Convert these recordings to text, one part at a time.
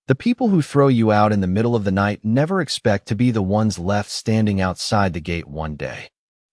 The people who throw you out in the middle of the night never expect to be the ones left standing outside the gate one day.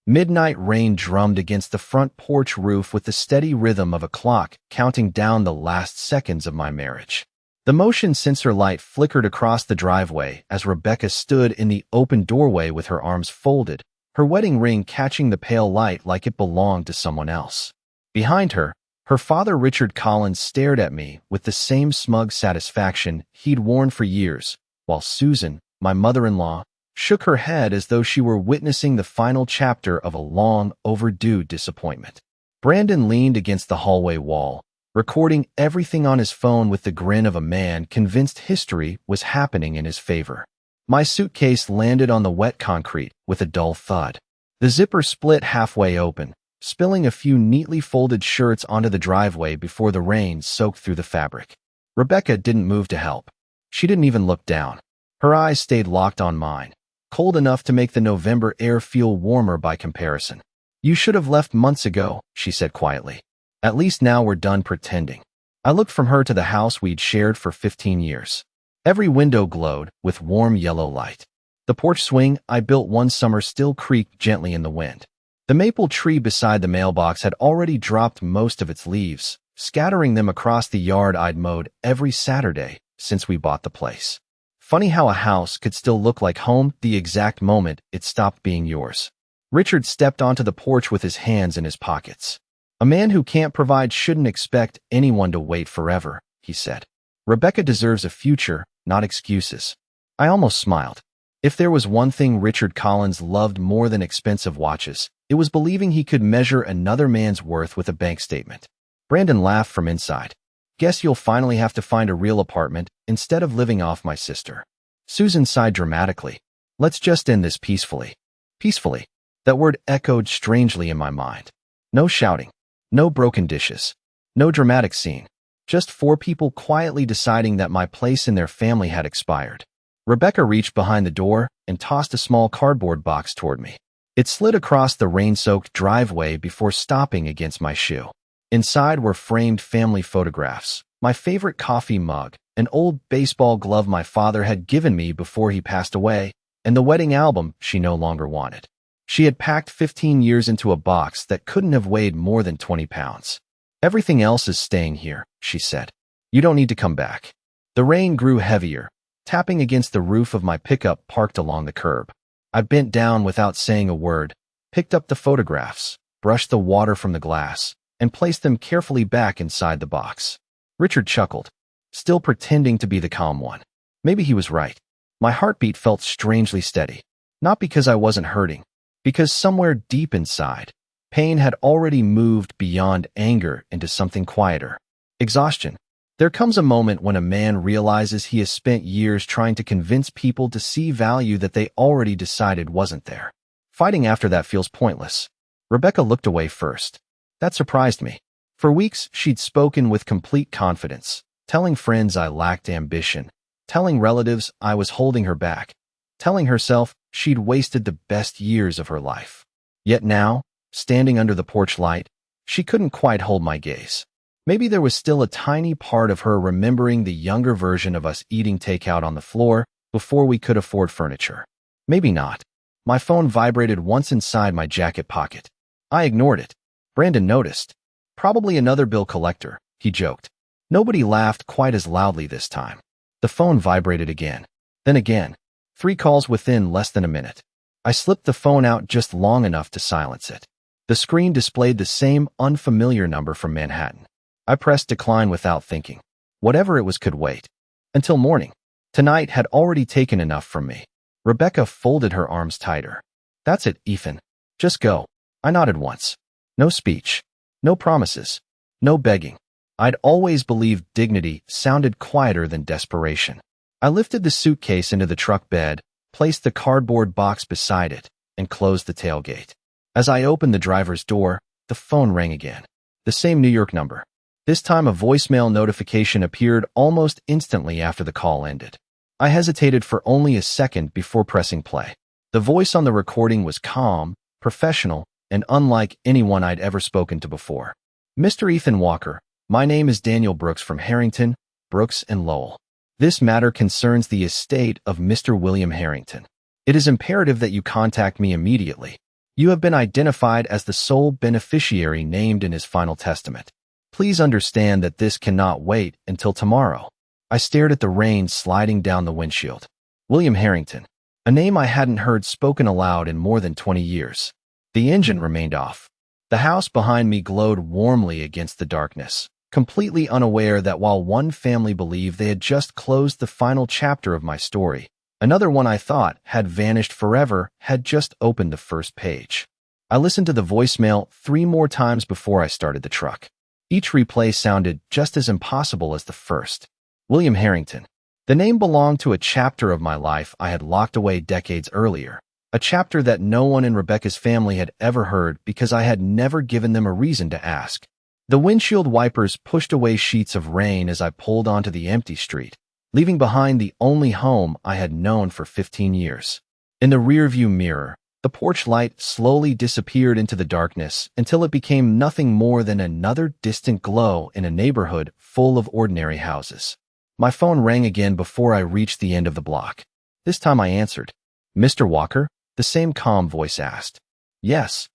Midnight rain drummed against the front porch roof with the steady rhythm of a clock counting down the last seconds of my marriage. The motion sensor light flickered across the driveway as Rebecca stood in the open doorway with her arms folded, her wedding ring catching the pale light like it belonged to someone else. Behind her, her father Richard Collins stared at me with the same smug satisfaction he'd worn for years, while Susan, my mother-in-law, shook her head as though she were witnessing the final chapter of a long overdue disappointment. Brandon leaned against the hallway wall, recording everything on his phone with the grin of a man convinced history was happening in his favor. My suitcase landed on the wet concrete with a dull thud. The zipper split halfway open, spilling a few neatly folded shirts onto the driveway before the rain soaked through the fabric. Rebecca didn't move to help. She didn't even look down. Her eyes stayed locked on mine, cold enough to make the November air feel warmer by comparison. "You should have left months ago," she said quietly. "At least now we're done pretending." I looked from her to the house we'd shared for 15 years. Every window glowed with warm yellow light. The porch swing I built one summer still creaked gently in the wind. The maple tree beside the mailbox had already dropped most of its leaves, scattering them across the yard I'd mowed every Saturday since we bought the place. Funny how a house could still look like home the exact moment it stopped being yours. Richard stepped onto the porch with his hands in his pockets. "A man who can't provide shouldn't expect anyone to wait forever," he said. "Rebecca deserves a future, not excuses." I almost smiled. If there was one thing Richard Collins loved more than expensive watches, it was believing he could measure another man's worth with a bank statement. Brandon laughed from inside. "Guess you'll finally have to find a real apartment instead of living off my sister." Susan sighed dramatically. "Let's just end this peacefully." Peacefully. That word echoed strangely in my mind. No shouting. No broken dishes. No dramatic scene. Just four people quietly deciding that my place in their family had expired. Rebecca reached behind the door and tossed a small cardboard box toward me. It slid across the rain-soaked driveway before stopping against my shoe. Inside were framed family photographs, my favorite coffee mug, an old baseball glove my father had given me before he passed away, and the wedding album she no longer wanted. She had packed 15 years into a box that couldn't have weighed more than 20 pounds. "Everything else is staying here," she said. "You don't need to come back." The rain grew heavier, tapping against the roof of my pickup parked along the curb. I bent down without saying a word, picked up the photographs, brushed the water from the glass, and placed them carefully back inside the box. Richard chuckled, still pretending to be the calm one. Maybe he was right. My heartbeat felt strangely steady, not because I wasn't hurting, because somewhere deep inside, pain had already moved beyond anger into something quieter. Exhaustion. There comes a moment when a man realizes he has spent years trying to convince people to see value that they already decided wasn't there. Fighting after that feels pointless. Rebecca looked away first. That surprised me. For weeks, she'd spoken with complete confidence, telling friends I lacked ambition, telling relatives I was holding her back, telling herself she'd wasted the best years of her life. Yet now, standing under the porch light, she couldn't quite hold my gaze. Maybe there was still a tiny part of her remembering the younger version of us eating takeout on the floor before we could afford furniture. Maybe not. My phone vibrated once inside my jacket pocket. I ignored it. Brandon noticed. "Probably another bill collector," he joked. Nobody laughed quite as loudly this time. The phone vibrated again. Then again. 3 calls within less than a minute. I slipped the phone out just long enough to silence it. The screen displayed the same unfamiliar number from Manhattan. I pressed decline without thinking. Whatever it was could wait. Until morning. Tonight had already taken enough from me. Rebecca folded her arms tighter. "That's it, Ethan. Just go." I nodded once. No speech. No promises. No begging. I'd always believed dignity sounded quieter than desperation. I lifted the suitcase into the truck bed, placed the cardboard box beside it, and closed the tailgate. As I opened the driver's door, the phone rang again. The same New York number. This time a voicemail notification appeared almost instantly after the call ended. I hesitated for only a second before pressing play. The voice on the recording was calm, professional, and unlike anyone I'd ever spoken to before. "Mr. Ethan Walker, my name is Daniel Brooks from Harrington, Brooks and Lowell. This matter concerns the estate of Mr. William Harrington. It is imperative that you contact me immediately. You have been identified as the sole beneficiary named in his final testament. Please understand that this cannot wait until tomorrow. I stared at the rain sliding down the windshield. William Harrington, a name I hadn't heard spoken aloud in more than 20 years. The engine remained off. The house behind me glowed warmly against the darkness, completely unaware that while one family believed they had just closed the final chapter of my story, another one I thought had vanished forever had just opened the first page. I listened to the voicemail 3 more times before I started the truck. Each replay sounded just as impossible as the first. William Harrington. The name belonged to a chapter of my life I had locked away decades earlier, a chapter that no one in Rebecca's family had ever heard because I had never given them a reason to ask. The windshield wipers pushed away sheets of rain as I pulled onto the empty street, leaving behind the only home I had known for 15 years. In the rearview mirror, the porch light slowly disappeared into the darkness until it became nothing more than another distant glow in a neighborhood full of ordinary houses. My phone rang again before I reached the end of the block. This time I answered. "Mr. Walker?" the same calm voice asked. "Yes.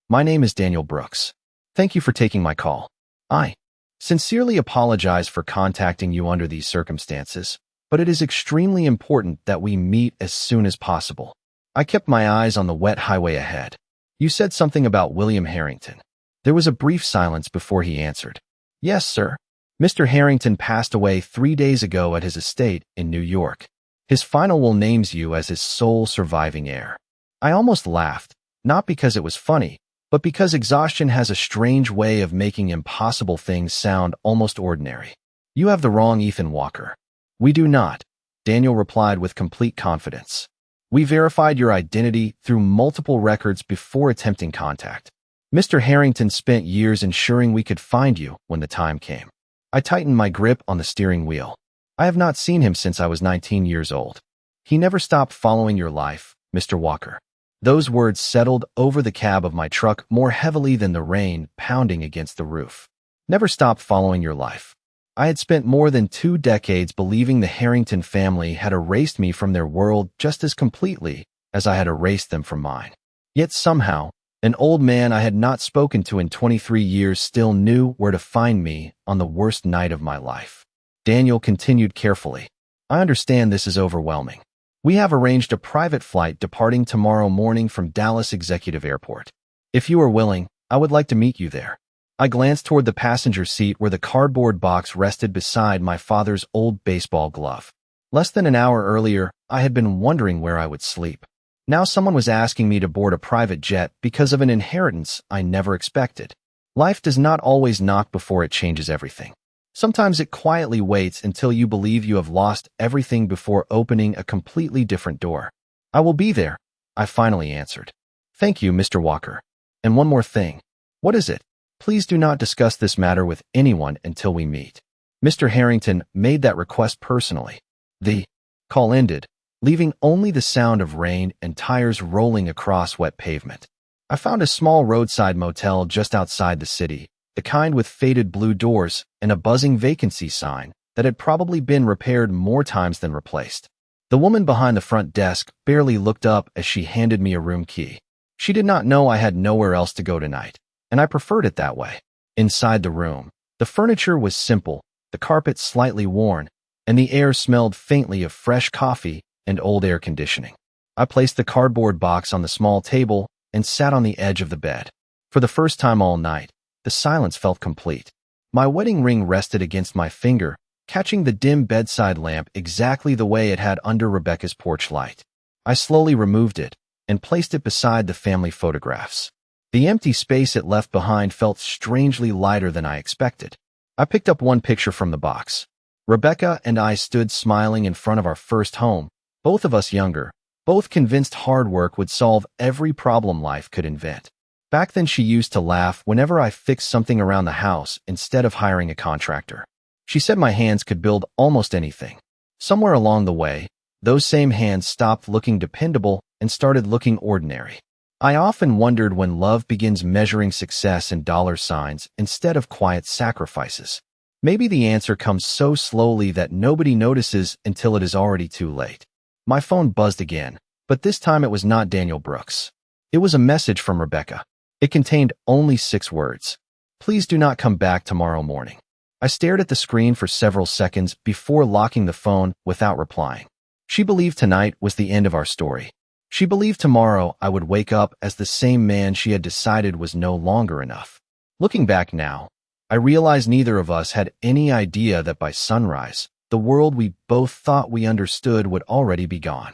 My name is Daniel Brooks. Thank you for taking my call. I sincerely apologize for contacting you under these circumstances, but it is extremely important that we meet as soon as possible." I kept my eyes on the wet highway ahead. "You said something about William Harrington." There was a brief silence before he answered. "Yes, sir. Mr. Harrington passed away 3 days ago at his estate in New York. His final will names you as his sole surviving heir." I almost laughed, not because it was funny, but because exhaustion has a strange way of making impossible things sound almost ordinary. "You have the wrong Ethan Walker." "We do not," Daniel replied with complete confidence. "We verified your identity through multiple records before attempting contact. Mr. Harrington spent years ensuring we could find you when the time came." I tightened my grip on the steering wheel. "I have not seen him since I was 19 years old. He never stopped following your life, Mr. Walker." Those words settled over the cab of my truck more heavily than the rain pounding against the roof. Never stopped following your life. I had spent more than 2 decades believing the Harrington family had erased me from their world just as completely as I had erased them from mine. Yet somehow, an old man I had not spoken to in 23 years still knew where to find me on the worst night of my life. Daniel continued carefully. "I understand this is overwhelming. We have arranged a private flight departing tomorrow morning from Dallas Executive Airport. If you are willing, I would like to meet you there." I glanced toward the passenger seat where the cardboard box rested beside my father's old baseball glove. Less than an hour earlier, I had been wondering where I would sleep. Now someone was asking me to board a private jet because of an inheritance I never expected. Life does not always knock before it changes everything. Sometimes it quietly waits until you believe you have lost everything before opening a completely different door. "I will be there," I finally answered. "Thank you, Mr. Walker. And one more thing." "What is it?" "Please do not discuss this matter with anyone until we meet." Mr. Harrington made that request personally. The call ended, leaving only the sound of rain and tires rolling across wet pavement. I found a small roadside motel just outside the city, the kind with faded blue doors and a buzzing vacancy sign that had probably been repaired more times than replaced. The woman behind the front desk barely looked up as she handed me a room key. She did not know I had nowhere else to go tonight, and I preferred it that way. Inside the room, the furniture was simple, the carpet slightly worn, and the air smelled faintly of fresh coffee and old air conditioning. I placed the cardboard box on the small table and sat on the edge of the bed. For the first time all night, the silence felt complete. My wedding ring rested against my finger, catching the dim bedside lamp exactly the way it had under Rebecca's porch light. I slowly removed it and placed it beside the family photographs. The empty space it left behind felt strangely lighter than I expected. I picked up one picture from the box. Rebecca and I stood smiling in front of our first home, both of us younger, both convinced hard work would solve every problem life could invent. Back then she used to laugh whenever I fixed something around the house instead of hiring a contractor. She said my hands could build almost anything. Somewhere along the way, those same hands stopped looking dependable and started looking ordinary. I often wondered when love begins measuring success in dollar signs instead of quiet sacrifices. Maybe the answer comes so slowly that nobody notices until it is already too late. My phone buzzed again, but this time it was not Daniel Brooks. It was a message from Rebecca. It contained only 6 words. Please do not come back tomorrow morning. I stared at the screen for several seconds before locking the phone without replying. She believed tonight was the end of our story. She believed tomorrow I would wake up as the same man she had decided was no longer enough. Looking back now, I realized neither of us had any idea that by sunrise, the world we both thought we understood would already be gone.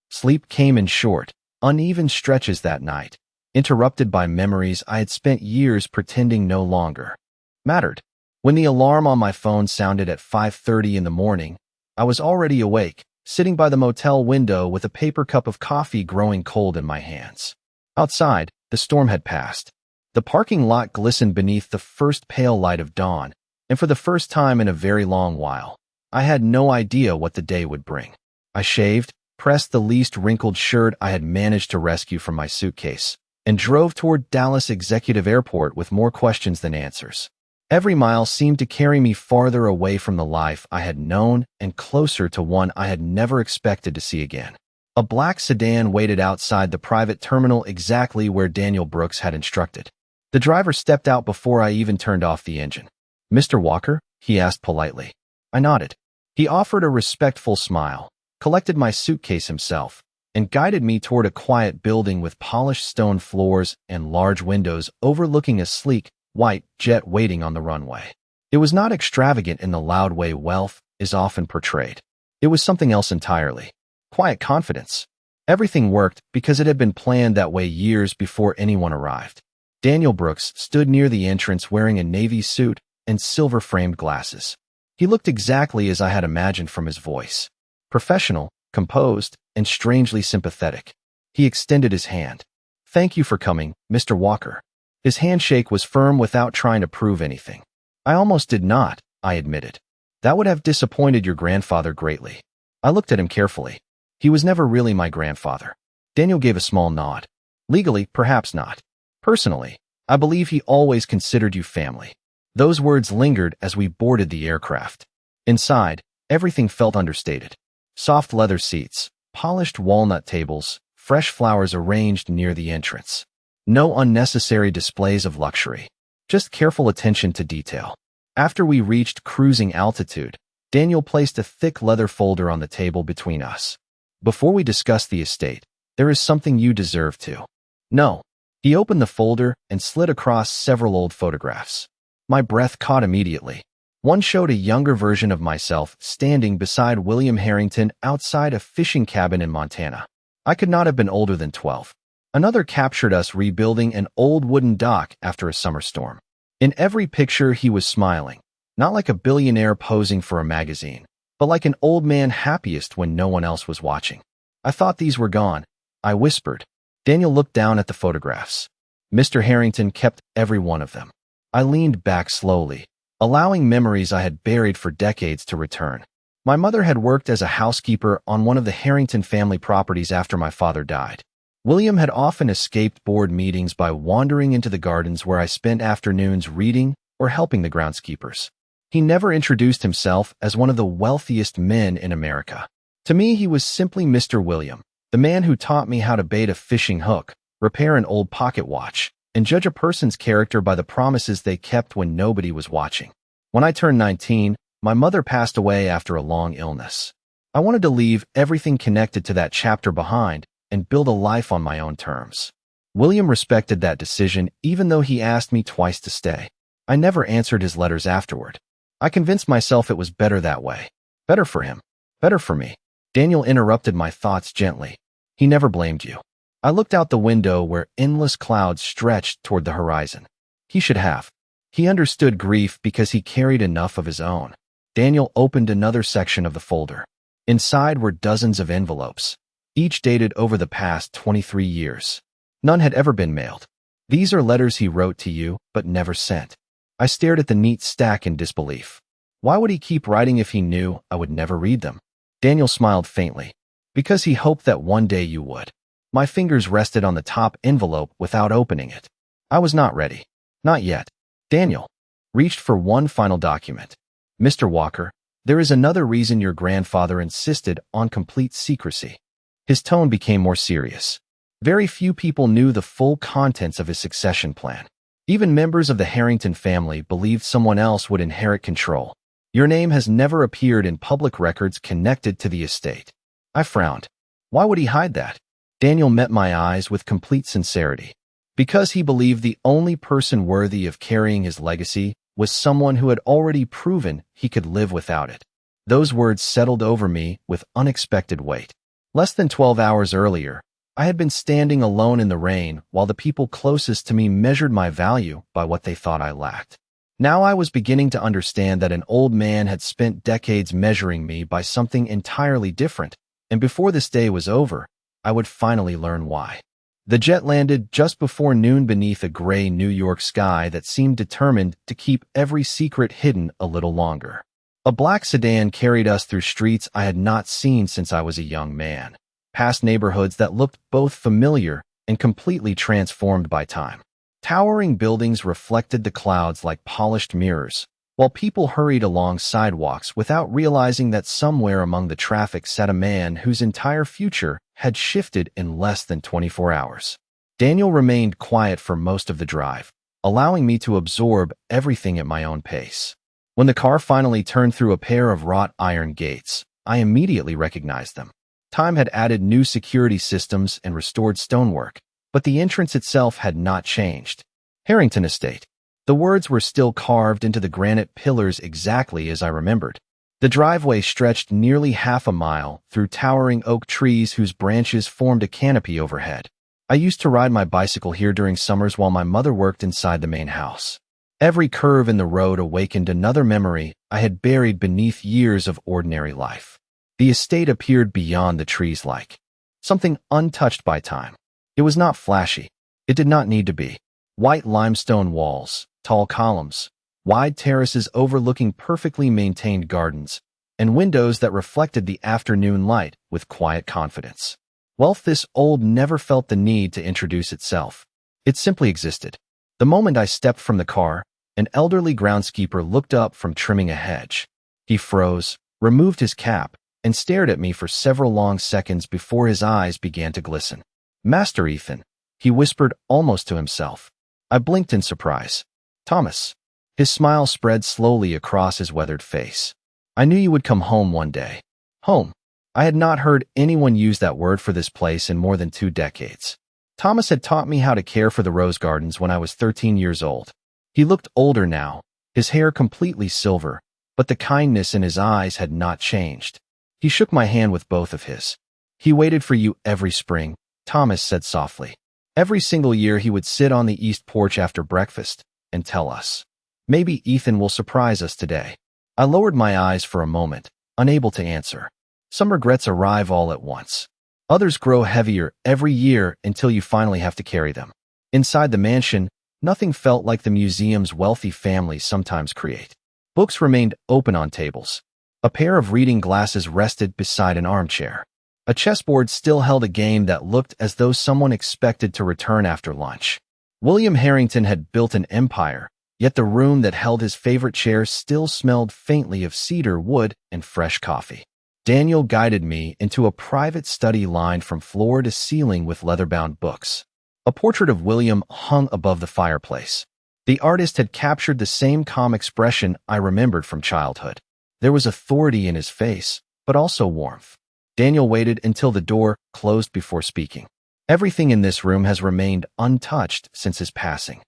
Sleep came in short, uneven stretches that night, interrupted by memories I had spent years pretending no longer mattered. When the alarm on my phone sounded at 5:30 in the morning, I was already awake, sitting by the motel window with a paper cup of coffee growing cold in my hands. Outside, the storm had passed. The parking lot glistened beneath the first pale light of dawn, and for the first time in a very long while, I had no idea what the day would bring. I shaved, pressed the least wrinkled shirt I had managed to rescue from my suitcase, and drove toward Dallas Executive Airport with more questions than answers. Every mile seemed to carry me farther away from the life I had known and closer to one I had never expected to see again. A black sedan waited outside the private terminal exactly where Daniel Brooks had instructed. The driver stepped out before I even turned off the engine. "Mr. Walker?" he asked politely. I nodded. He offered a respectful smile, collected my suitcase himself, and guided me toward a quiet building with polished stone floors and large windows overlooking a sleek, white jet waiting on the runway. It was not extravagant in the loud way wealth is often portrayed. It was something else entirely. Quiet confidence. Everything worked because it had been planned that way years before anyone arrived. Daniel Brooks stood near the entrance wearing a navy suit and silver-framed glasses. He looked exactly as I had imagined from his voice. Professional, composed, and strangely sympathetic. He extended his hand. "Thank you for coming, Mr. Walker." His handshake was firm without trying to prove anything. "I almost did not," I admitted. "That would have disappointed your grandfather greatly." I looked at him carefully. He was never really my grandfather. Daniel gave a small nod. "Legally, perhaps not. Personally, I believe he always considered you family." Those words lingered as we boarded the aircraft. Inside, everything felt understated. Soft leather seats, polished walnut tables, fresh flowers arranged near the entrance. No unnecessary displays of luxury, just careful attention to detail. After we reached cruising altitude, Daniel placed a thick leather folder on the table between us. "Before we discuss the estate, there is something you deserve to know." He opened the folder and slid across several old photographs. My breath caught immediately. One showed a younger version of myself standing beside William Harrington outside a fishing cabin in Montana. I could not have been older than 12. Another captured us rebuilding an old wooden dock after a summer storm. In every picture, he was smiling, not like a billionaire posing for a magazine, but like an old man happiest when no one else was watching. "I thought these were gone," I whispered. Daniel looked down at the photographs. Mr. Harrington kept every one of them. I leaned back slowly, allowing memories I had buried for decades to return. My mother had worked as a housekeeper on one of the Harrington family properties after my father died. William had often escaped board meetings by wandering into the gardens where I spent afternoons reading or helping the groundskeepers. He never introduced himself as one of the wealthiest men in America. To me, he was simply Mr. William, the man who taught me how to bait a fishing hook, repair an old pocket watch, and judge a person's character by the promises they kept when nobody was watching. When I turned 19, my mother passed away after a long illness. I wanted to leave everything connected to that chapter behind and build a life on my own terms. William respected that decision even though he asked me twice to stay. I never answered his letters afterward. I convinced myself it was better that way. Better for him. Better for me. Daniel interrupted my thoughts gently. "He never blamed you." I looked out the window where endless clouds stretched toward the horizon. "He should have. He understood grief because he carried enough of his own." Daniel opened another section of the folder. Inside were dozens of envelopes, each dated over the past 23 years. None had ever been mailed. "These are letters he wrote to you, but never sent." I stared at the neat stack in disbelief. Why would he keep writing if he knew I would never read them? Daniel smiled faintly. "Because he hoped that one day you would." My fingers rested on the top envelope without opening it. I was not ready. Not yet. Daniel reached for one final document. Mr. Walker, there is another reason your grandfather insisted on complete secrecy. His tone became more serious. Very few people knew the full contents of his succession plan. Even members of the Harrington family believed someone else would inherit control. Your name has never appeared in public records connected to the estate. I frowned. Why would he hide that? Daniel met my eyes with complete sincerity. Because he believed the only person worthy of carrying his legacy was someone who had already proven he could live without it. Those words settled over me with unexpected weight. Less than 12 hours earlier, I had been standing alone in the rain while the people closest to me measured my value by what they thought I lacked. Now I was beginning to understand that an old man had spent decades measuring me by something entirely different, and before this day was over, I would finally learn why. The jet landed just before noon beneath a gray New York sky that seemed determined to keep every secret hidden a little longer. A black sedan carried us through streets I had not seen since I was a young man, past neighborhoods that looked both familiar and completely transformed by time. Towering buildings reflected the clouds like polished mirrors, while people hurried along sidewalks without realizing that somewhere among the traffic sat a man whose entire future had shifted in less than 24 hours. Daniel remained quiet for most of the drive, allowing me to absorb everything at my own pace. When the car finally turned through a pair of wrought iron gates, I immediately recognized them. Time had added new security systems and restored stonework, but the entrance itself had not changed. Harrington Estate. The words were still carved into the granite pillars exactly as I remembered. The driveway stretched nearly half a mile through towering oak trees whose branches formed a canopy overhead. I used to ride my bicycle here during summers while my mother worked inside the main house. Every curve in the road awakened another memory I had buried beneath years of ordinary life. The estate appeared beyond the trees like something untouched by time. It was not flashy. It did not need to be. White limestone walls, tall columns, wide terraces overlooking perfectly maintained gardens, and windows that reflected the afternoon light with quiet confidence. Wealth this old never felt the need to introduce itself. It simply existed. The moment I stepped from the car, an elderly groundskeeper looked up from trimming a hedge. He froze, removed his cap, and stared at me for several long seconds before his eyes began to glisten. "Master Ethan," he whispered almost to himself. I blinked in surprise. "Thomas." His smile spread slowly across his weathered face. "I knew you would come home one day." Home. I had not heard anyone use that word for this place in more than 2 decades. Thomas had taught me how to care for the rose gardens when I was 13 years old. He looked older now, his hair completely silver, but the kindness in his eyes had not changed. He shook my hand with both of his. "He waited for you every spring," Thomas said softly. "Every single year he would sit on the east porch after breakfast and tell us. Maybe Ethan will surprise us today." I lowered my eyes for a moment, unable to answer. Some regrets arrive all at once. Others grow heavier every year until you finally have to carry them. Inside the mansion, nothing felt like the museums wealthy families sometimes create. Books remained open on tables. A pair of reading glasses rested beside an armchair. A chessboard still held a game that looked as though someone expected to return after lunch. William Harrington had built an empire, yet the room that held his favorite chair still smelled faintly of cedar wood and fresh coffee. Daniel guided me into a private study lined from floor to ceiling with leather-bound books. A portrait of William hung above the fireplace. The artist had captured the same calm expression I remembered from childhood. There was authority in his face, but also warmth. Daniel waited until the door closed before speaking. "Everything in this room has remained untouched since his passing."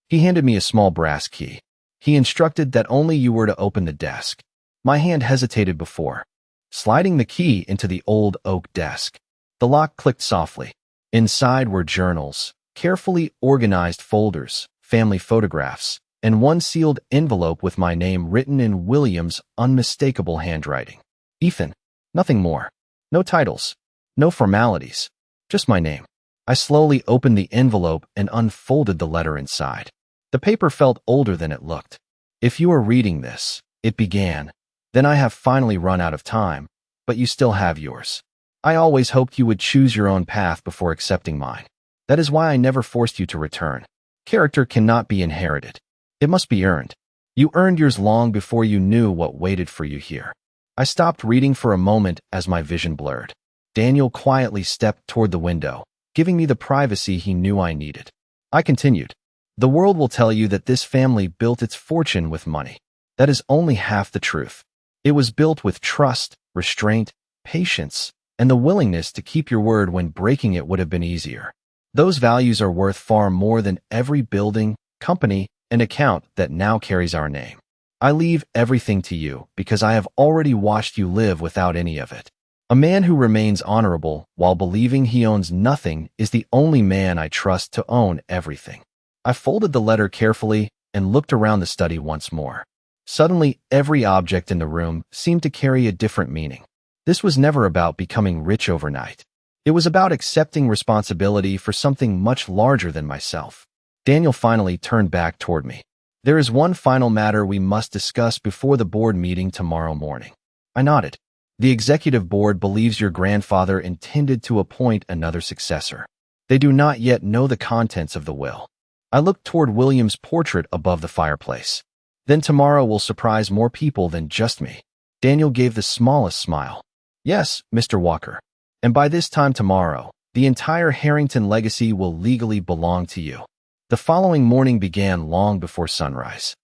He handed me a small brass key. He instructed that only you were to open the desk. My hand hesitated before sliding the key into the old oak desk. The lock clicked softly. Inside were journals, carefully organized folders, family photographs, and one sealed envelope with my name written in William's unmistakable handwriting. Ethan. Nothing more. No titles. No formalities. Just my name. I slowly opened the envelope and unfolded the letter inside. The paper felt older than it looked. "If you are reading this," it began, "then I have finally run out of time, but you still have yours. I always hoped you would choose your own path before accepting mine. That is why I never forced you to return. Character cannot be inherited. It must be earned. You earned yours long before you knew what waited for you here. I stopped reading for a moment as my vision blurred. Daniel quietly stepped toward the window, giving me the privacy he knew I needed. I continued. The world will tell you that this family built its fortune with money. That is only half the truth. It was built with trust, restraint, patience, and the willingness to keep your word when breaking it would have been easier. Those values are worth far more than every building, company, and account that now carries our name. I leave everything to you because I have already watched you live without any of it. A man who remains honorable while believing he owns nothing is the only man I trust to own everything. I folded the letter carefully and looked around the study once more. Suddenly, every object in the room seemed to carry a different meaning. This was never about becoming rich overnight. It was about accepting responsibility for something much larger than myself. Daniel finally turned back toward me. There is one final matter we must discuss before the board meeting tomorrow morning. I nodded. The executive board believes your grandfather intended to appoint another successor. They do not yet know the contents of the will. I looked toward William's portrait above the fireplace. Then tomorrow will surprise more people than just me. Daniel gave the smallest smile. Yes, Mr. Walker. And by this time tomorrow, the entire Harrington legacy will legally belong to you. The following morning began long before sunrise.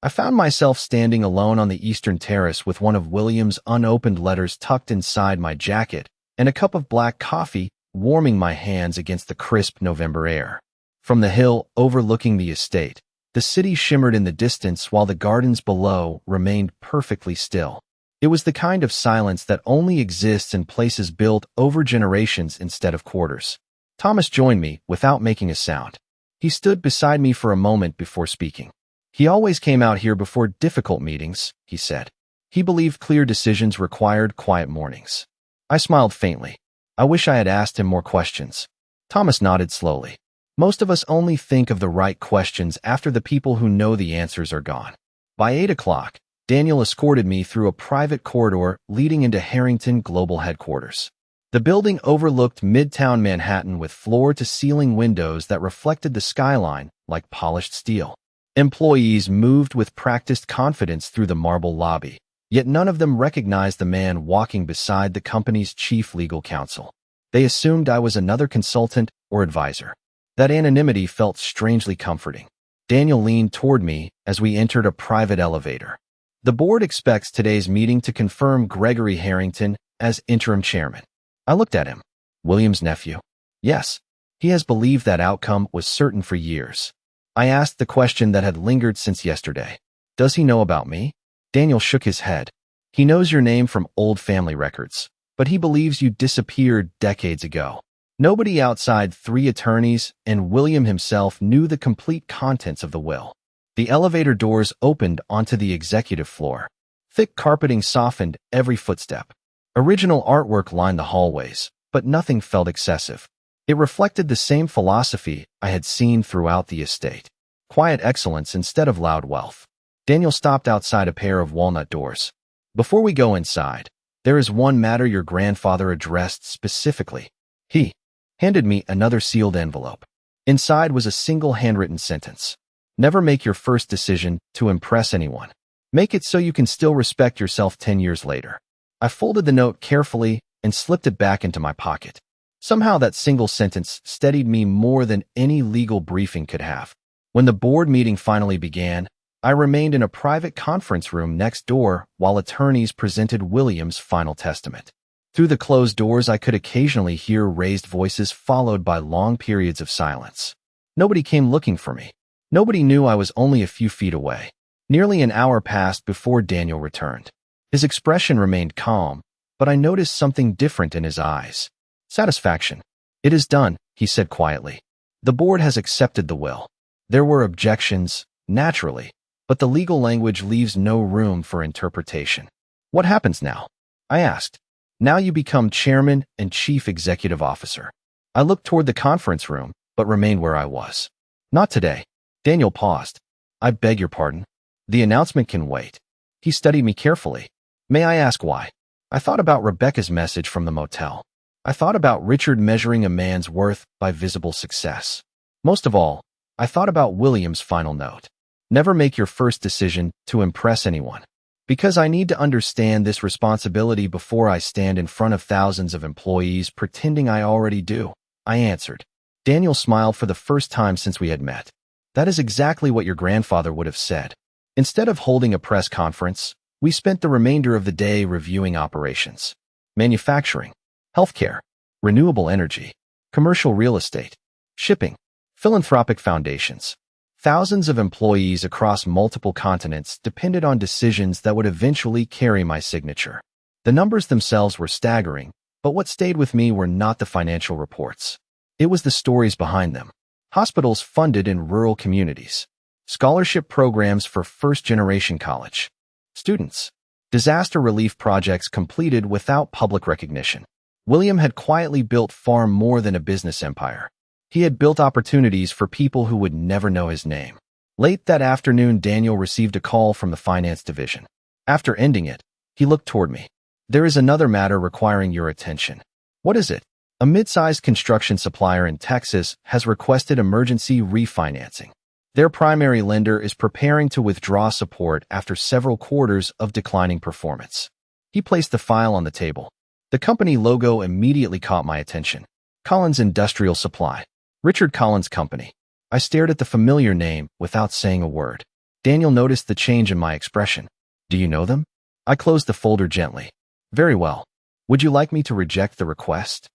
I found myself standing alone on the eastern terrace with one of William's unopened letters tucked inside my jacket and a cup of black coffee warming my hands against the crisp November air. From the hill overlooking the estate, the city shimmered in the distance while the gardens below remained perfectly still. It was the kind of silence that only exists in places built over generations instead of quarters. Thomas joined me without making a sound. He stood beside me for a moment before speaking. He always came out here before difficult meetings, he said. He believed clear decisions required quiet mornings. I smiled faintly. I wish I had asked him more questions. Thomas nodded slowly. Most of us only think of the right questions after the people who know the answers are gone. By 8 o'clock, Daniel escorted me through a private corridor leading into Harrington Global Headquarters. The building overlooked Midtown Manhattan with floor-to-ceiling windows that reflected the skyline like polished steel. Employees moved with practiced confidence through the marble lobby, yet none of them recognized the man walking beside the company's chief legal counsel. They assumed I was another consultant or advisor. That anonymity felt strangely comforting. Daniel leaned toward me as we entered a private elevator. The board expects today's meeting to confirm Gregory Harrington as interim chairman. I looked at him. William's nephew. Yes, he has believed that outcome was certain for years. I asked the question that had lingered since yesterday. Does he know about me? Daniel shook his head. He knows your name from old family records, but he believes you disappeared decades ago. Nobody outside 3 attorneys and William himself knew the complete contents of the will. The elevator doors opened onto the executive floor. Thick carpeting softened every footstep. Original artwork lined the hallways, but nothing felt excessive. It reflected the same philosophy I had seen throughout the estate. Quiet excellence instead of loud wealth. Daniel stopped outside a pair of walnut doors. Before we go inside, there is one matter your grandfather addressed specifically. He handed me another sealed envelope. Inside was a single handwritten sentence. Never make your first decision to impress anyone. Make it so you can still respect yourself 10 years later. I folded the note carefully and slipped it back into my pocket. Somehow that single sentence steadied me more than any legal briefing could have. When the board meeting finally began, I remained in a private conference room next door while attorneys presented William's final testament. Through the closed doors, I could occasionally hear raised voices followed by long periods of silence. Nobody came looking for me. Nobody knew I was only a few feet away. Nearly an hour passed before Daniel returned. His expression remained calm, but I noticed something different in his eyes. Satisfaction. It is done, he said quietly. The board has accepted the will. There were objections, naturally, but the legal language leaves no room for interpretation. What happens now? I asked. Now you become chairman and chief executive officer. I looked toward the conference room, but remained where I was. Not today. Daniel paused. I beg your pardon. The announcement can wait. He studied me carefully. May I ask why? I thought about Rebecca's message from the motel. I thought about Richard measuring a man's worth by visible success. Most of all, I thought about William's final note. Never make your first decision to impress anyone. Because I need to understand this responsibility before I stand in front of thousands of employees pretending I already do, I answered. Daniel smiled for the first time since we had met. That is exactly what your grandfather would have said. Instead of holding a press conference, we spent the remainder of the day reviewing operations. Manufacturing, healthcare, renewable energy, commercial real estate, shipping, philanthropic foundations. Thousands of employees across multiple continents depended on decisions that would eventually carry my signature. The numbers themselves were staggering, but what stayed with me were not the financial reports. It was the stories behind them. Hospitals funded in rural communities, scholarship programs for first-generation college students, disaster relief projects completed without public recognition. William had quietly built far more than a business empire. He had built opportunities for people who would never know his name. Late that afternoon, Daniel received a call from the finance division. After ending it, he looked toward me. There is another matter requiring your attention. What is it? A mid-sized construction supplier in Texas has requested emergency refinancing. Their primary lender is preparing to withdraw support after several quarters of declining performance. He placed the file on the table. The company logo immediately caught my attention. Collins Industrial Supply. Richard Collins Company. I stared at the familiar name without saying a word. Daniel noticed the change in my expression. Do you know them? I closed the folder gently. Very well. Would you like me to reject the request?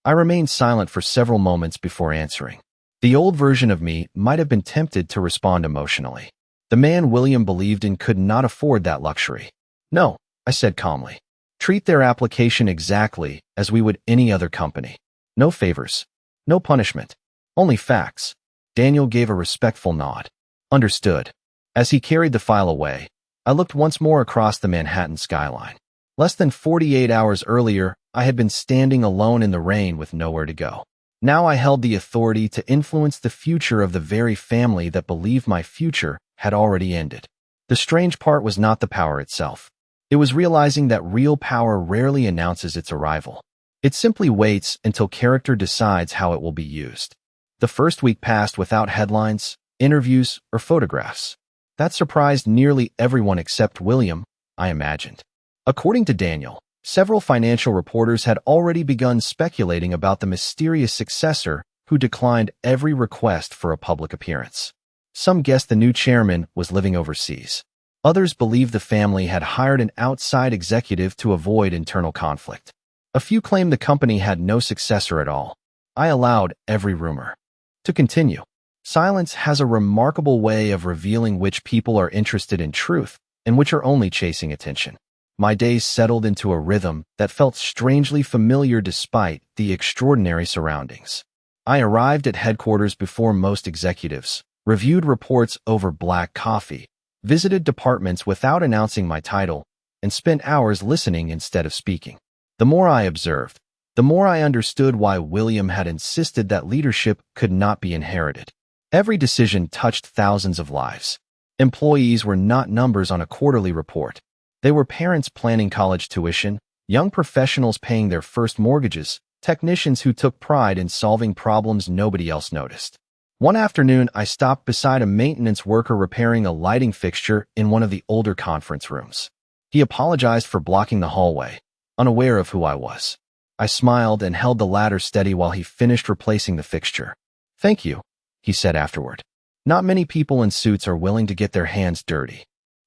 I remained silent for several moments before answering. The old version of me might have been tempted to respond emotionally. The man William believed in could not afford that luxury. No, I said calmly. Treat their application exactly as we would any other company. No favors. No punishment. Only facts. Daniel gave a respectful nod. Understood. As he carried the file away, I looked once more across the Manhattan skyline. Less than 48 hours earlier, I had been standing alone in the rain with nowhere to go. Now I held the authority to influence the future of the very family that believed my future had already ended. The strange part was not the power itself. It was realizing that real power rarely announces its arrival. It simply waits until character decides how it will be used. The first week passed without headlines, interviews, or photographs. That surprised nearly everyone except William, I imagined. According to Daniel, several financial reporters had already begun speculating about the mysterious successor who declined every request for a public appearance. Some guessed the new chairman was living overseas. Others believed the family had hired an outside executive to avoid internal conflict. A few claimed the company had no successor at all. I allowed every rumor to continue. Silence has a remarkable way of revealing which people are interested in truth and which are only chasing attention. My days settled into a rhythm that felt strangely familiar despite the extraordinary surroundings. I arrived at headquarters before most executives, reviewed reports over black coffee, visited departments without announcing my title, and spent hours listening instead of speaking. The more I observed, the more I understood why William had insisted that leadership could not be inherited. Every decision touched thousands of lives. Employees were not numbers on a quarterly report. They were parents planning college tuition, young professionals paying their first mortgages, technicians who took pride in solving problems nobody else noticed. One afternoon, I stopped beside a maintenance worker repairing a lighting fixture in one of the older conference rooms. He apologized for blocking the hallway, unaware of who I was. I smiled and held the ladder steady while he finished replacing the fixture. Thank you, he said afterward. Not many people in suits are willing to get their hands dirty.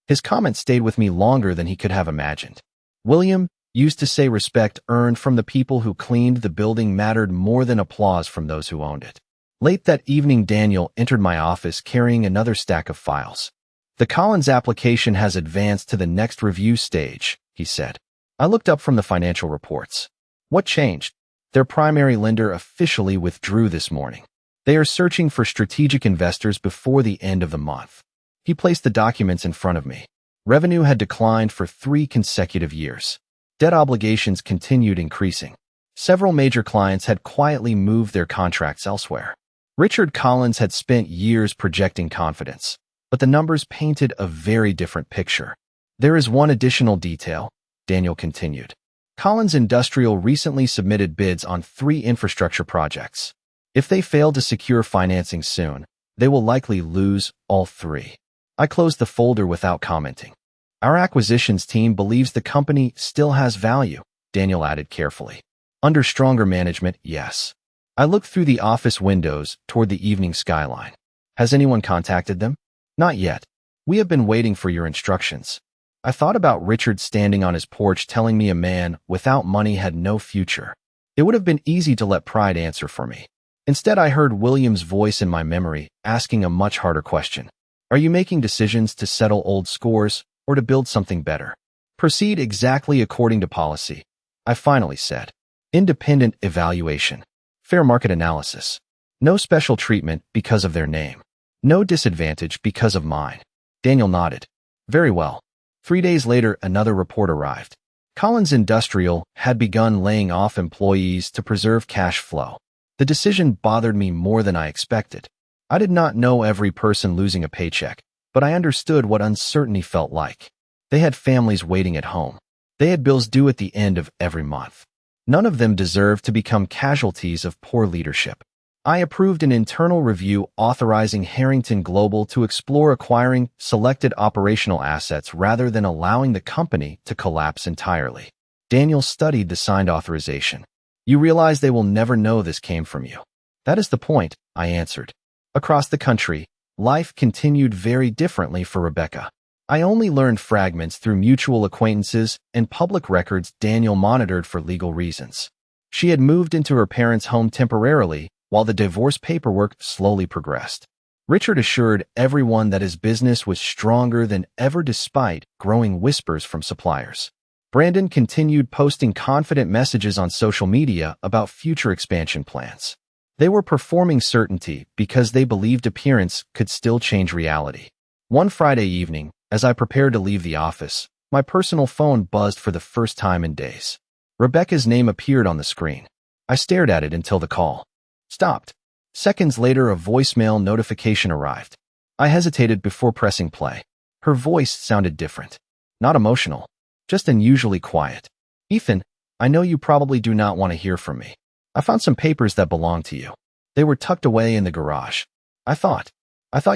His comment stayed with me longer than he could have imagined. William used to say respect earned from the people who cleaned the building mattered more than applause from those who owned it. Late that evening, Daniel entered my office carrying another stack of files. The Collins application has advanced to the next review stage, he said. I looked up from the financial reports. What changed? Their primary lender officially withdrew this morning. They are searching for strategic investors before the end of the month. He placed the documents in front of me. Revenue had declined for 3 consecutive years. Debt obligations continued increasing. Several major clients had quietly moved their contracts elsewhere. Richard Collins had spent years projecting confidence, but the numbers painted a very different picture. There is one additional detail, Daniel continued. Collins Industrial recently submitted bids on 3 infrastructure projects. If they fail to secure financing soon, they will likely lose all 3. I closed the folder without commenting. Our acquisitions team believes the company still has value, Daniel added carefully. Under stronger management, yes. I looked through the office windows toward the evening skyline. Has anyone contacted them? Not yet. We have been waiting for your instructions. I thought about Richard standing on his porch telling me a man without money had no future. It would have been easy to let pride answer for me. Instead, I heard William's voice in my memory, asking a much harder question. Are you making decisions to settle old scores or to build something better? Proceed exactly according to policy, I finally said. Independent evaluation. Fair market analysis. No special treatment because of their name. No disadvantage because of mine. Daniel nodded. Very well. 3 days later, another report arrived. Collins Industrial had begun laying off employees to preserve cash flow. The decision bothered me more than I expected. I did not know every person losing a paycheck, but I understood what uncertainty felt like. They had families waiting at home. They had bills due at the end of every month. None of them deserved to become casualties of poor leadership. I approved an internal review authorizing Harrington Global to explore acquiring selected operational assets rather than allowing the company to collapse entirely. Daniel studied the signed authorization. You realize they will never know this came from you. That is the point, I answered. Across the country, life continued very differently for Rebecca. I only learned fragments through mutual acquaintances and public records Daniel monitored for legal reasons. She had moved into her parents' home temporarily, while the divorce paperwork slowly progressed. Richard assured everyone that his business was stronger than ever despite growing whispers from suppliers. Brandon continued posting confident messages on social media about future expansion plans. They were performing certainty because they believed appearance could still change reality. One Friday evening, as I prepared to leave the office, my personal phone buzzed for the first time in days. Rebecca's name appeared on the screen. I stared at it until the call stopped. Seconds later, a voicemail notification arrived. I hesitated before pressing play. Her voice sounded different. Not emotional, just unusually quiet. Ethan, I know you probably do not want to hear from me. I found some papers that belong to you. They were tucked away in the garage. I thought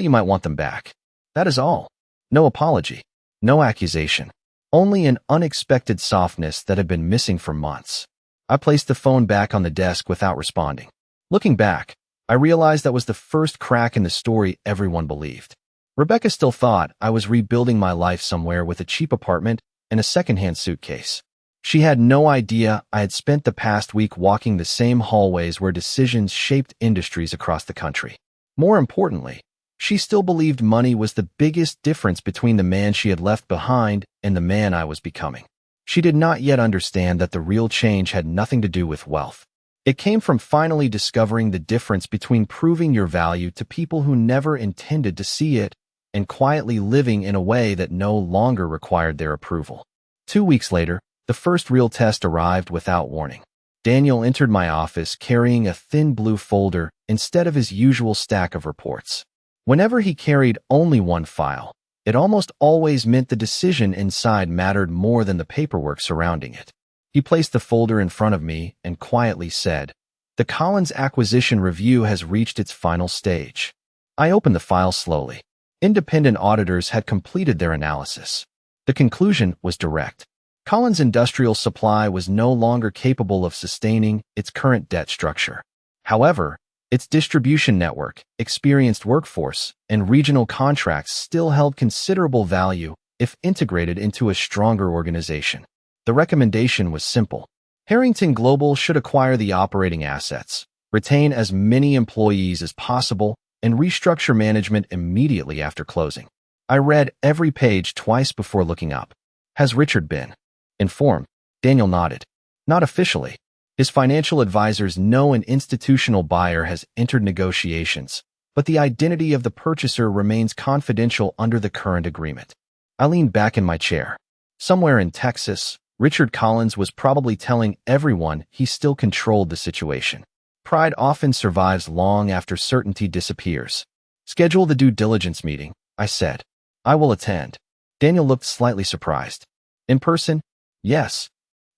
you might want them back. That is all. No apology. No accusation. Only an unexpected softness that had been missing for months. I placed the phone back on the desk without responding. Looking back, I realized that was the first crack in the story everyone believed. Rebecca still thought I was rebuilding my life somewhere with a cheap apartment and a secondhand suitcase. She had no idea I had spent the past week walking the same hallways where decisions shaped industries across the country. More importantly, she still believed money was the biggest difference between the man she had left behind and the man I was becoming. She did not yet understand that the real change had nothing to do with wealth. It came from finally discovering the difference between proving your value to people who never intended to see it and quietly living in a way that no longer required their approval. 2 weeks later, the first real test arrived without warning. Daniel entered my office carrying a thin blue folder instead of his usual stack of reports. Whenever he carried only one file, it almost always meant the decision inside mattered more than the paperwork surrounding it. He placed the folder in front of me and quietly said, "The Collins acquisition review has reached its final stage." I opened the file slowly. Independent auditors had completed their analysis. The conclusion was direct. Collins Industrial Supply was no longer capable of sustaining its current debt structure. However, its distribution network, experienced workforce, and regional contracts still held considerable value if integrated into a stronger organization. The recommendation was simple. Harrington Global should acquire the operating assets, retain as many employees as possible, and restructure management immediately after closing. I read every page twice before looking up. Has Richard been informed? Daniel nodded. Not officially. His financial advisors know an institutional buyer has entered negotiations, but the identity of the purchaser remains confidential under the current agreement. I leaned back in my chair. Somewhere in Texas, Richard Collins was probably telling everyone he still controlled the situation. Pride often survives long after certainty disappears. Schedule the due diligence meeting, I said. I will attend. Daniel looked slightly surprised. In person? Yes.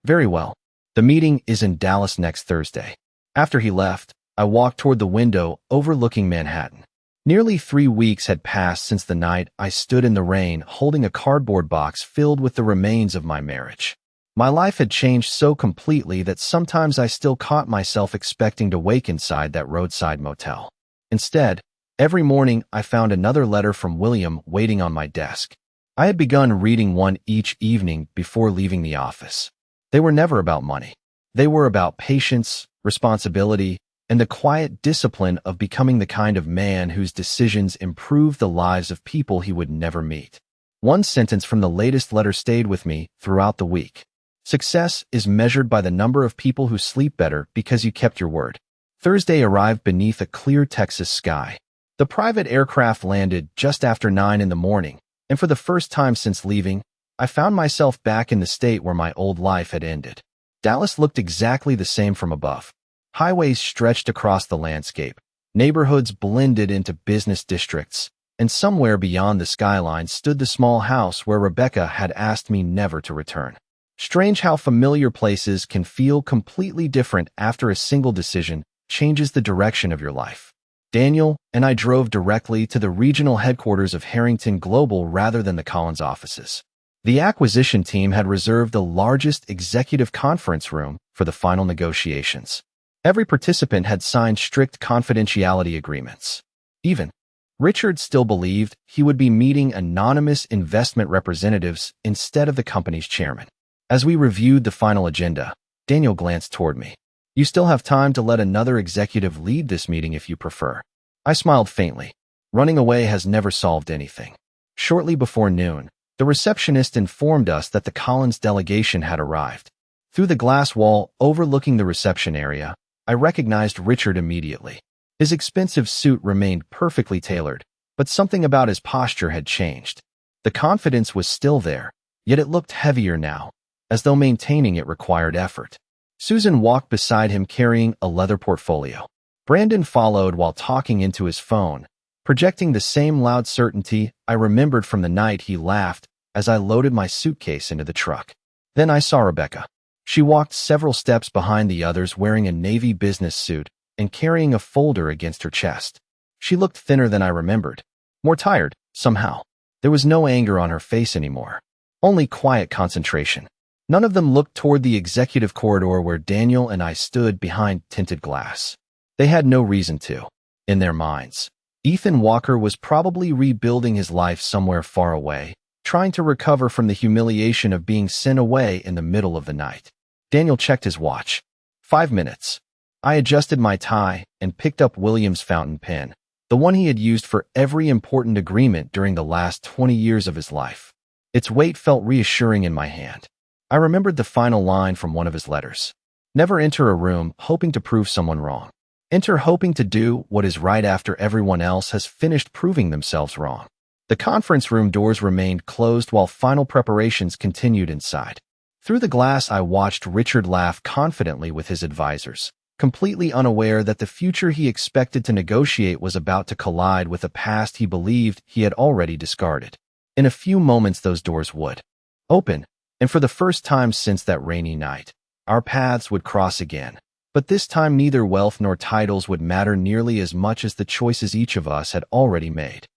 Very well. The meeting is in Dallas next Thursday. After he left, I walked toward the window overlooking Manhattan. Nearly 3 weeks had passed since the night I stood in the rain holding a cardboard box filled with the remains of my marriage. My life had changed so completely that sometimes I still caught myself expecting to wake inside that roadside motel. Instead, every morning I found another letter from William waiting on my desk. I had begun reading one each evening before leaving the office. They were never about money. They were about patience, responsibility, and the quiet discipline of becoming the kind of man whose decisions improve the lives of people he would never meet. One sentence from the latest letter stayed with me throughout the week. Success is measured by the number of people who sleep better because you kept your word. Thursday arrived beneath a clear Texas sky. The private aircraft landed just after 9 in the morning, and for the first time since leaving, I found myself back in the state where my old life had ended. Dallas looked exactly the same from above. Highways stretched across the landscape, neighborhoods blended into business districts, and somewhere beyond the skyline stood the small house where Rebecca had asked me never to return. Strange how familiar places can feel completely different after a single decision changes the direction of your life. Daniel and I drove directly to the regional headquarters of Harrington Global rather than the Collins offices. The acquisition team had reserved the largest executive conference room for the final negotiations. Every participant had signed strict confidentiality agreements. Even Richard still believed he would be meeting anonymous investment representatives instead of the company's chairman. As we reviewed the final agenda, Daniel glanced toward me. "You still have time to let another executive lead this meeting if you prefer." I smiled faintly. Running away has never solved anything. Shortly before noon, the receptionist informed us that the Collins delegation had arrived. Through the glass wall overlooking the reception area, I recognized Richard immediately. His expensive suit remained perfectly tailored, but something about his posture had changed. The confidence was still there, yet it looked heavier now, as though maintaining it required effort. Susan walked beside him carrying a leather portfolio. Brandon followed while talking into his phone, projecting the same loud certainty I remembered from the night he laughed as I loaded my suitcase into the truck. Then I saw Rebecca. She walked several steps behind the others wearing a navy business suit and carrying a folder against her chest. She looked thinner than I remembered, more tired, somehow. There was no anger on her face anymore, only quiet concentration. None of them looked toward the executive corridor where Daniel and I stood behind tinted glass. They had no reason to. In their minds, Ethan Walker was probably rebuilding his life somewhere far away, trying to recover from the humiliation of being sent away in the middle of the night. Daniel checked his watch. 5 minutes. I adjusted my tie and picked up William's fountain pen, the one he had used for every important agreement during the last 20 years of his life. Its weight felt reassuring in my hand. I remembered the final line from one of his letters. Never enter a room hoping to prove someone wrong. Enter hoping to do what is right after everyone else has finished proving themselves wrong. The conference room doors remained closed while final preparations continued inside. Through the glass, I watched Richard laugh confidently with his advisors, completely unaware that the future he expected to negotiate was about to collide with a past he believed he had already discarded. In a few moments, those doors would open, and for the first time since that rainy night, our paths would cross again. But this time, neither wealth nor titles would matter nearly as much as the choices each of us had already made.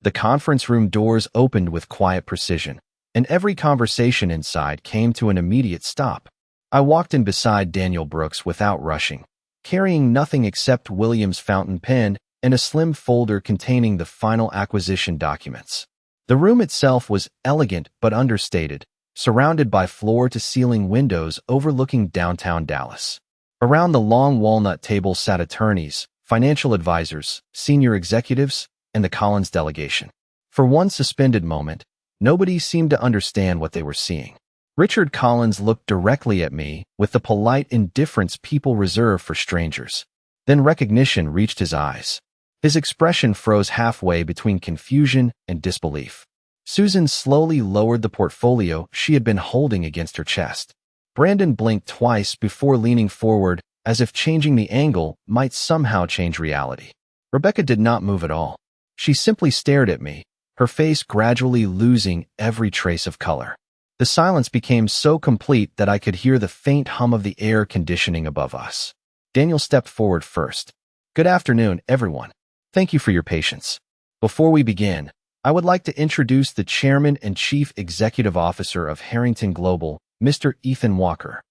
The conference room doors opened with quiet precision, and every conversation inside came to an immediate stop. I walked in beside Daniel Brooks without rushing, carrying nothing except William's fountain pen and a slim folder containing the final acquisition documents. The room itself was elegant but understated, surrounded by floor-to-ceiling windows overlooking downtown Dallas. Around the long walnut table sat attorneys, financial advisors, senior executives, and the Collins delegation. For one suspended moment, nobody seemed to understand what they were seeing. Richard Collins looked directly at me with the polite indifference people reserve for strangers. Then recognition reached his eyes. His expression froze halfway between confusion and disbelief. Susan slowly lowered the portfolio she had been holding against her chest. Brandon blinked twice before leaning forward, as if changing the angle might somehow change reality. Rebecca did not move at all. She simply stared at me, her face gradually losing every trace of color. The silence became so complete that I could hear the faint hum of the air conditioning above us. Daniel stepped forward first. "Good afternoon, everyone." Thank you for your patience. Before we begin, I would like to introduce the Chairman and Chief Executive Officer of Harrington Global, Mr. Ethan Walker.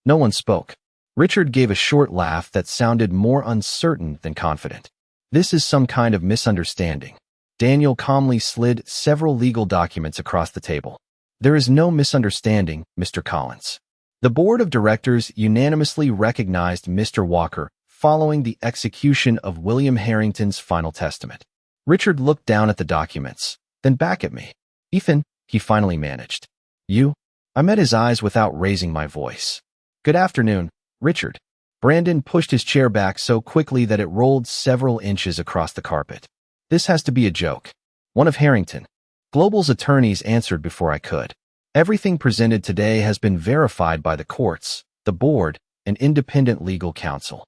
No one spoke. Richard gave a short laugh that sounded more uncertain than confident. This is some kind of misunderstanding. Daniel calmly slid several legal documents across the table. There is no misunderstanding, Mr. Collins. The board of directors unanimously recognized Mr. Walker following the execution of William Harrington's final testament. Richard looked down at the documents, then back at me. Ethan, he finally managed. You? I met his eyes without raising my voice. Good afternoon, Richard. Brandon pushed his chair back so quickly that it rolled several inches across the carpet. This has to be a joke. One of Harrington Global's attorneys answered before I could. Everything presented today has been verified by the courts, the board, and independent legal counsel.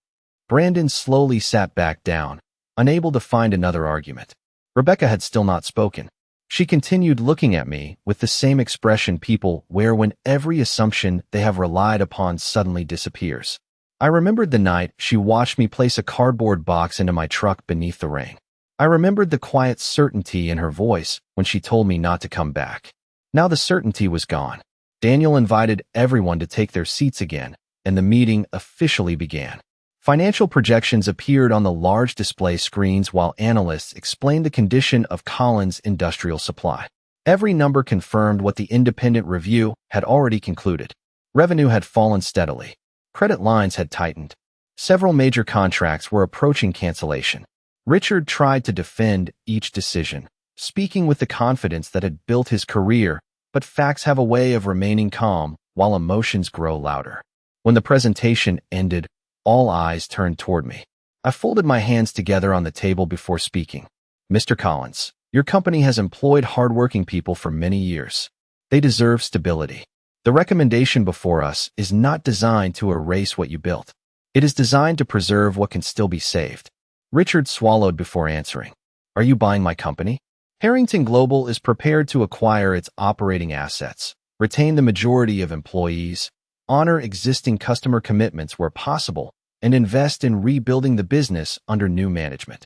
Brandon slowly sat back down, unable to find another argument. Rebecca had still not spoken. She continued looking at me with the same expression people wear when every assumption they have relied upon suddenly disappears. I remembered the night she watched me place a cardboard box into my truck beneath the rain. I remembered the quiet certainty in her voice when she told me not to come back. Now the certainty was gone. Daniel invited everyone to take their seats again, and the meeting officially began. Financial projections appeared on the large display screens while analysts explained the condition of Collins' industrial supply. Every number confirmed what the independent review had already concluded. Revenue had fallen steadily. Credit lines had tightened. Several major contracts were approaching cancellation. Richard tried to defend each decision, speaking with the confidence that had built his career, but facts have a way of remaining calm while emotions grow louder. When the presentation ended, all eyes turned toward me. I folded my hands together on the table before speaking. Mr. Collins, your company has employed hardworking people for many years. They deserve stability. The recommendation before us is not designed to erase what you built. It is designed to preserve what can still be saved. Richard swallowed before answering. Are you buying my company? Harrington Global is prepared to acquire its operating assets, retain the majority of employees, honor existing customer commitments where possible, and invest in rebuilding the business under new management.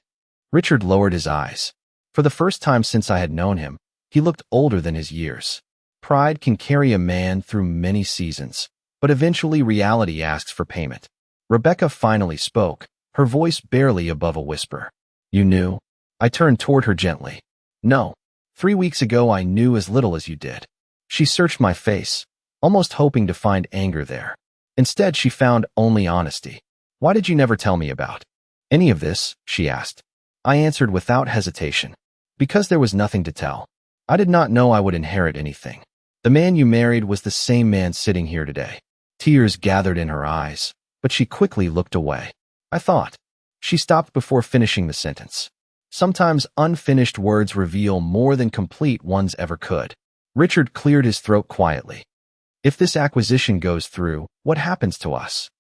Richard lowered his eyes. For the first time since I had known him, he looked older than his years. Pride can carry a man through many seasons, but eventually reality asks for payment. Rebecca finally spoke, her voice barely above a whisper. You knew? I turned toward her gently. No. 3 weeks ago I knew as little as you did. She searched my face, almost hoping to find anger there. Instead, she found only honesty. Why did you never tell me about any of this? She asked. I answered without hesitation. Because there was nothing to tell. I did not know I would inherit anything. The man you married was the same man sitting here today. Tears gathered in her eyes, but she quickly looked away. I thought. She stopped before finishing the sentence. Sometimes unfinished words reveal more than complete ones ever could. Richard cleared his throat quietly. If this acquisition goes through, what happens to us?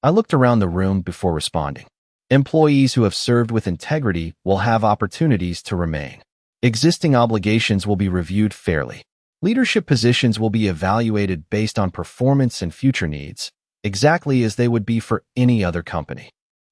I looked around the room before responding. Employees who have served with integrity will have opportunities to remain. Existing obligations will be reviewed fairly. Leadership positions will be evaluated based on performance and future needs, exactly as they would be for any other company.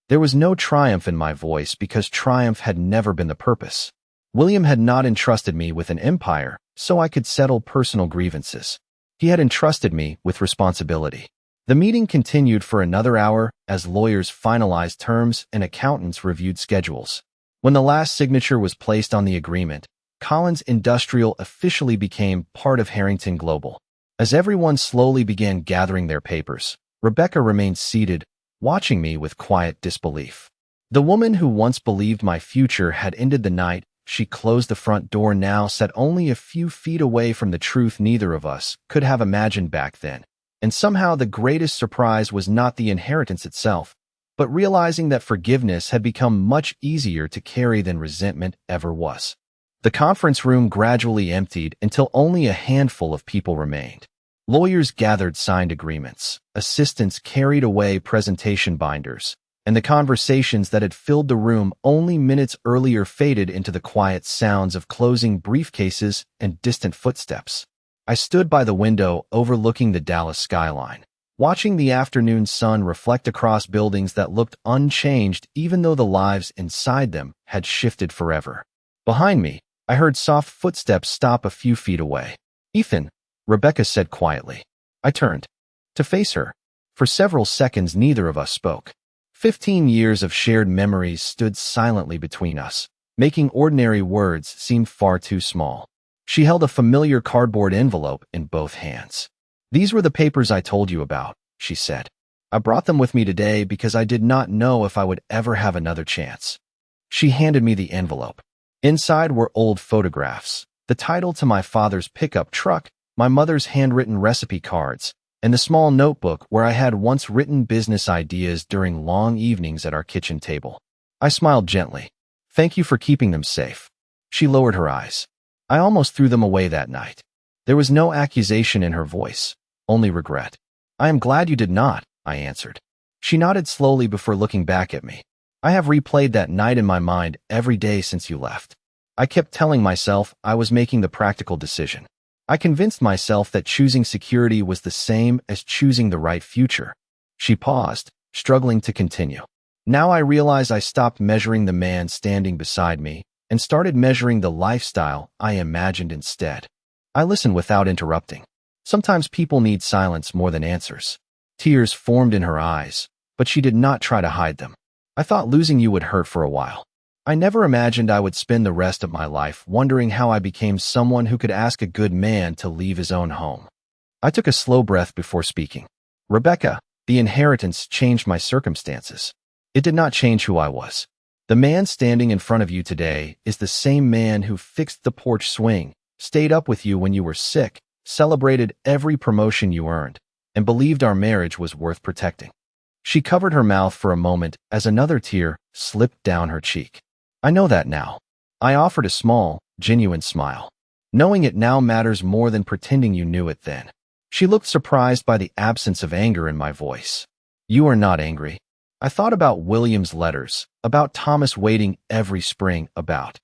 There was no triumph in my voice because triumph had never been the purpose. William had not entrusted me with an empire so I could settle personal grievances. He had entrusted me with responsibility. The meeting continued for another hour as lawyers finalized terms and accountants reviewed schedules. When the last signature was placed on the agreement, Collins Industrial officially became part of Harrington Global. As everyone slowly began gathering their papers, Rebecca remained seated, watching me with quiet disbelief. The woman who once believed my future had ended the night she closed the front door now sat only a few feet away from the truth neither of us could have imagined back then. And somehow the greatest surprise was not the inheritance itself, but realizing that forgiveness had become much easier to carry than resentment ever was. The conference room gradually emptied until only a handful of people remained. Lawyers gathered signed agreements, assistants carried away presentation binders, and the conversations that had filled the room only minutes earlier faded into the quiet sounds of closing briefcases and distant footsteps. I stood by the window overlooking the Dallas skyline. watching the afternoon sun reflect across buildings that looked unchanged even though the lives inside them had shifted forever. Behind me, I heard soft footsteps stop a few feet away. "Ethan," Rebecca said quietly. I turned to face her. For several seconds, neither of us spoke. 15 years of shared memories stood silently between us, making ordinary words seem far too small. She held a familiar cardboard envelope in both hands. "These were the papers I told you about," she said. "I brought them with me today because I did not know if I would ever have another chance." She handed me the envelope. Inside were old photographs, the title to my father's pickup truck, my mother's handwritten recipe cards, and the small notebook where I had once written business ideas during long evenings at our kitchen table. I smiled gently. "Thank you for keeping them safe." She lowered her eyes. "I almost threw them away that night." There was no accusation in her voice, only regret. "I am glad you did not," I answered. She nodded slowly before looking back at me. "I have replayed that night in my mind every day since you left. I kept telling myself I was making the practical decision. I convinced myself that choosing security was the same as choosing the right future." She paused, struggling to continue. "Now I realize I stopped measuring the man standing beside me and started measuring the lifestyle I imagined instead." I listened without interrupting. Sometimes people need silence more than answers. Tears formed in her eyes, but she did not try to hide them. "I thought losing you would hurt for a while. I never imagined I would spend the rest of my life wondering how I became someone who could ask a good man to leave his own home." I took a slow breath before speaking. "Rebecca, the inheritance changed my circumstances. It did not change who I was. The man standing in front of you today is the same man who fixed the porch swing, stayed up with you when you were sick, celebrated every promotion you earned, and believed our marriage was worth protecting." She covered her mouth for a moment as another tear slipped down her cheek. "I know that now." I offered a small, genuine smile. "Knowing it now matters more than pretending you knew it then." She looked surprised by the absence of anger in my voice. "You are not angry." I thought about William's letters, about Thomas waiting every spring, about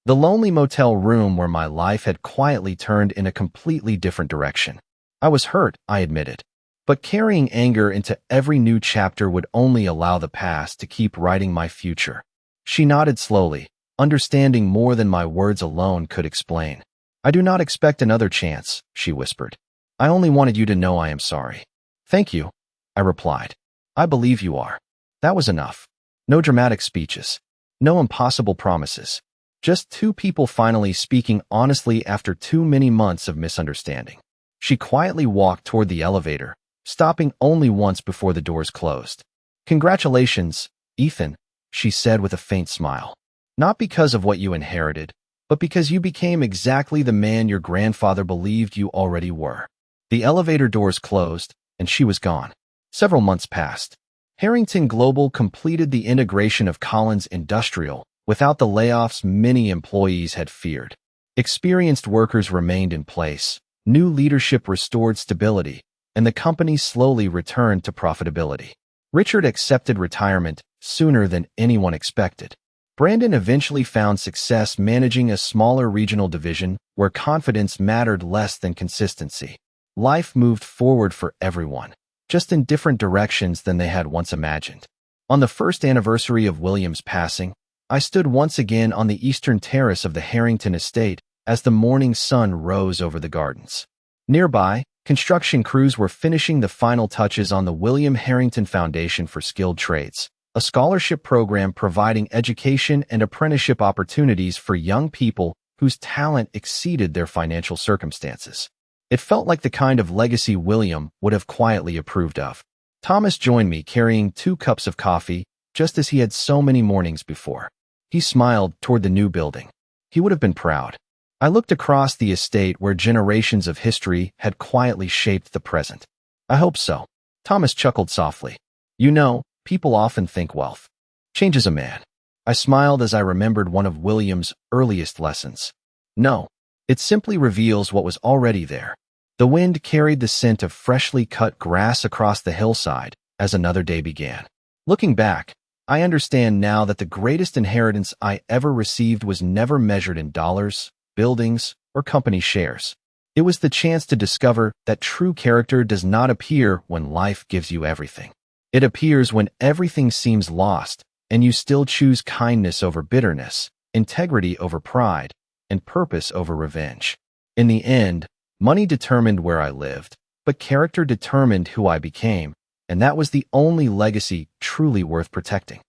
the lonely motel room where my life had quietly turned in a completely different direction. I was hurt, I admitted. But carrying anger into every new chapter would only allow the past to keep writing my future. She nodded slowly, understanding more than my words alone could explain. "I do not expect another chance," she whispered. "I only wanted you to know I am sorry." "Thank you," I replied. "I believe you are." That was enough. No dramatic speeches. No impossible promises. Just two people finally speaking honestly after too many months of misunderstanding. She quietly walked toward the elevator, stopping only once before the doors closed. "Congratulations, Ethan," she said with a faint smile. "Not because of what you inherited, but because you became exactly the man your grandfather believed you already were." The elevator doors closed, and she was gone. Several months passed. Harrington Global completed the integration of Collins Industrial without the layoffs many employees had feared. Experienced workers remained in place, new leadership restored stability, and the company slowly returned to profitability. Richard accepted retirement sooner than anyone expected. Brandon eventually found success managing a smaller regional division where confidence mattered less than consistency. Life moved forward for everyone, just in different directions than they had once imagined. On the first anniversary of William's passing, I stood once again on the eastern terrace of the Harrington estate as the morning sun rose over the gardens. Nearby, construction crews were finishing the final touches on the William Harrington Foundation for Skilled Trades, a scholarship program providing education and apprenticeship opportunities for young people whose talent exceeded their financial circumstances. It felt like the kind of legacy William would have quietly approved of. Thomas joined me carrying 2 cups of coffee, just as he had so many mornings before. He smiled toward the new building. He would have been proud. I looked across the estate where generations of history had quietly shaped the present. "I hope so." Thomas chuckled softly. "You know, people often think wealth changes a man." I smiled as I remembered one of William's earliest lessons. "No, it simply reveals what was already there." The wind carried the scent of freshly cut grass across the hillside as another day began. Looking back, I understand now that the greatest inheritance I ever received was never measured in dollars, buildings, or company shares. It was the chance to discover that true character does not appear when life gives you everything. It appears when everything seems lost, and you still choose kindness over bitterness, integrity over pride, and purpose over revenge. In the end, money determined where I lived, but character determined who I became, and that was the only legacy truly worth protecting.